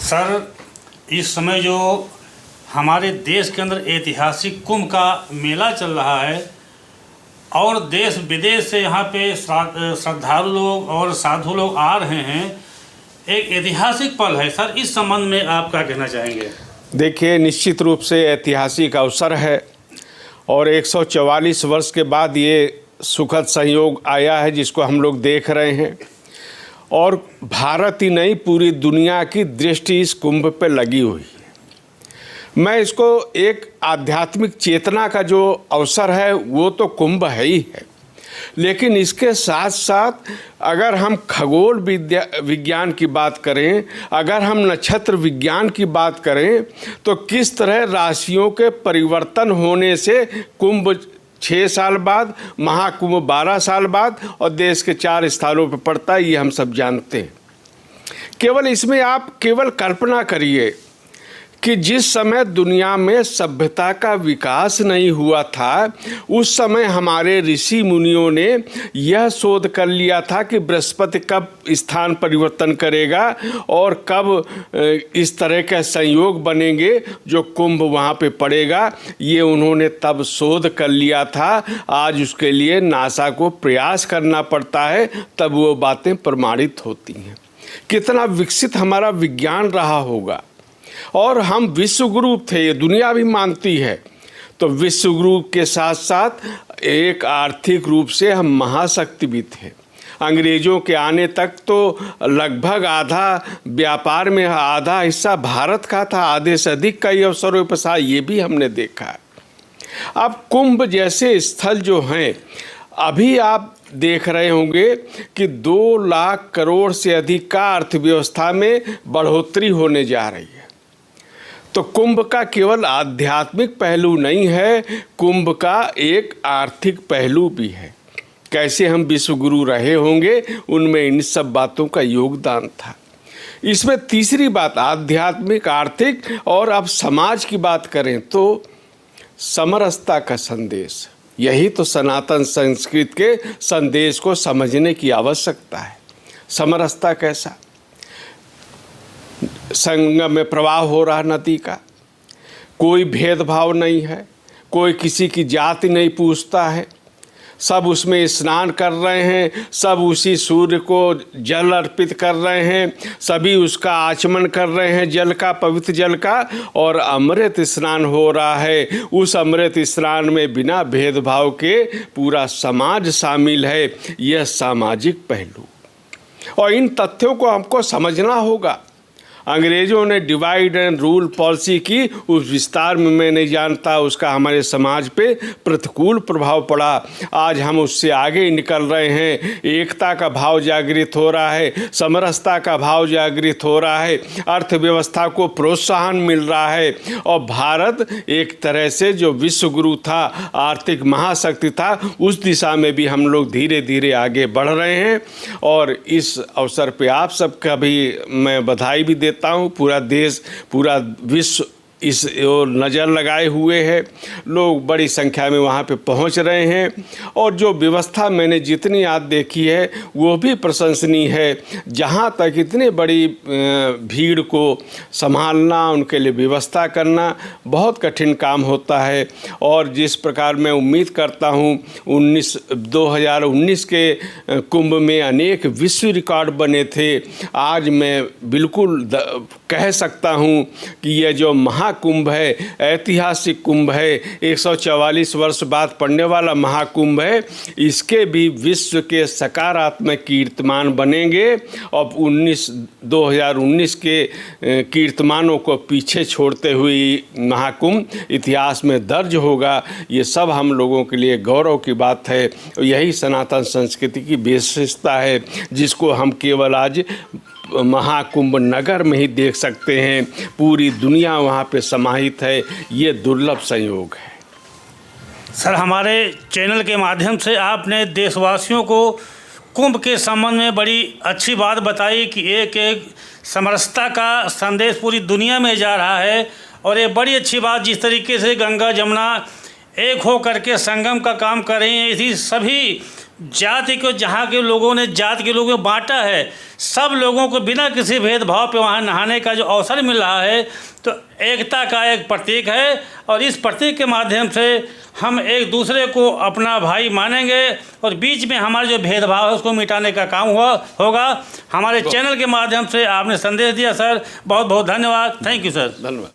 Sir, इस समय जो हमारे देश के अंदर ऐतिहासिक कुंभ का मेला चल रहा है और देश विदेश से यहाँ पे श्रद्धालु लोग और साधु लोग आ रहे हैं, एक ऐतिहासिक पल है सर। इस संबंध में आप क्या कहना चाहेंगे? देखिए, निश्चित रूप से ऐतिहासिक अवसर है और 144 वर्ष के बाद ये सुखद संयोग आया है जिसको हम लोग देख रहे हैं। और भारत ही नहीं, पूरी दुनिया की दृष्टि इस कुंभ पे लगी हुई है। मैं इसको एक आध्यात्मिक चेतना का जो अवसर है वो तो कुंभ है ही है, लेकिन इसके साथ साथ अगर हम खगोल विज्ञान की बात करें, अगर हम नक्षत्र विज्ञान की बात करें, तो किस तरह राशियों के परिवर्तन होने से कुंभ 6 साल बाद, महाकुंभ 12 साल बाद और देश के 4 स्थानों पर पड़ता है, ये हम सब जानते हैं। केवल इसमें आप केवल कल्पना करिए कि जिस समय दुनिया में सभ्यता का विकास नहीं हुआ था, उस समय हमारे ऋषि मुनियों ने यह शोध कर लिया था कि बृहस्पति कब स्थान परिवर्तन करेगा और कब इस तरह के संयोग बनेंगे जो कुंभ वहाँ पे पड़ेगा। ये उन्होंने तब शोध कर लिया था। आज उसके लिए नासा को प्रयास करना पड़ता है, तब वो बातें प्रमाणित होती हैं। कितना विकसित हमारा विज्ञान रहा होगा। और हम विश्वगुरु थे, ये दुनिया भी मानती है। तो विश्वगुरु के साथ साथ एक आर्थिक रूप से हम महाशक्ति भी थे। अंग्रेज़ों के आने तक तो लगभग आधा व्यापार में आधा हिस्सा भारत का था, आधे से अधिक कई अवसरों पर था, ये भी हमने देखा। अब कुंभ जैसे स्थल जो हैं, अभी आप देख रहे होंगे कि 2 लाख करोड़ से अधिक का अर्थव्यवस्था में बढ़ोतरी होने जा रही है। तो कुंभ का केवल आध्यात्मिक पहलू नहीं है, कुंभ का एक आर्थिक पहलू भी है। कैसे हम विश्वगुरु रहे होंगे, उनमें इन सब बातों का योगदान था। इसमें तीसरी बात आध्यात्मिक, आर्थिक और अब समाज की बात करें तो समरसता का संदेश। यही तो सनातन संस्कृति के संदेश को समझने की आवश्यकता है। समरसता कैसा? संगम में प्रवाह हो रहा नदी का, कोई भेदभाव नहीं है, कोई किसी की जाति नहीं पूछता है, सब उसमें स्नान कर रहे हैं, सब उसी सूर्य को जल अर्पित कर रहे हैं, सभी उसका आचमन कर रहे हैं जल का, पवित्र जल का, और अमृत स्नान हो रहा है। उस अमृत स्नान में बिना भेदभाव के पूरा समाज शामिल है। यह सामाजिक पहलू, और इन तथ्यों को हमको समझना होगा। अंग्रेज़ों ने डिवाइड एंड रूल पॉलिसी की, उस विस्तार में मैं नहीं जानता, उसका हमारे समाज पे प्रतिकूल प्रभाव पड़ा। आज हम उससे आगे निकल रहे हैं। एकता का भाव जागृत हो रहा है, समरसता का भाव जागृत हो रहा है, अर्थव्यवस्था को प्रोत्साहन मिल रहा है, और भारत एक तरह से जो विश्वगुरु था, आर्थिक महाशक्ति था, उस दिशा में भी हम लोग धीरे धीरे आगे बढ़ रहे हैं। और इस अवसर पे आप सबका भी मैं बधाई भी देता हूँ। पूरा देश, पूरा विश्व इस ओर नज़र लगाए हुए है। लोग बड़ी संख्या में वहाँ पे पहुँच रहे हैं, और जो व्यवस्था मैंने जितनी आज देखी है वो भी प्रशंसनीय है। जहाँ तक इतनी बड़ी भीड़ को संभालना, उनके लिए व्यवस्था करना बहुत कठिन काम होता है। और जिस प्रकार मैं उम्मीद करता हूँ 2019 के कुंभ में अनेक विश्व रिकॉर्ड बने थे। आज मैं बिल्कुल कह सकता हूँ कि यह जो महाकुंभ है, ऐतिहासिक कुंभ है, 144 वर्ष बाद पड़ने वाला महाकुंभ है, इसके भी विश्व के सकारात्मक कीर्तिमान बनेंगे। और 2019 के कीर्तिमानों को पीछे छोड़ते हुए महाकुंभ इतिहास में दर्ज होगा। ये सब हम लोगों के लिए गौरव की बात है। यही सनातन संस्कृति की विशेषता है, जिसको हम केवल आज महाकुंभ नगर में ही देख सकते हैं। पूरी दुनिया वहाँ पे समाहित है। ये दुर्लभ संयोग है। सर, हमारे चैनल के माध्यम से आपने देशवासियों को कुंभ के संबंध में बड़ी अच्छी बात बताई कि एक एक समरसता का संदेश पूरी दुनिया में जा रहा है। और ये बड़ी अच्छी बात, जिस तरीके से गंगा जमुना एक हो करके संगम का काम कर रही हैं, इसी सभी जाति को, जहाँ के लोगों ने जाति के लोगों को बांटा है, सब लोगों को बिना किसी भेदभाव पे वहाँ नहाने का जो अवसर मिल रहा है, तो एकता का एक प्रतीक है। और इस प्रतीक के माध्यम से हम एक दूसरे को अपना भाई मानेंगे और बीच में हमारे जो भेदभाव है उसको मिटाने का काम होगा। हमारे चैनल के माध्यम से आपने संदेश दिया सर, बहुत बहुत धन्यवाद। Thank you sir. धन्यवाद।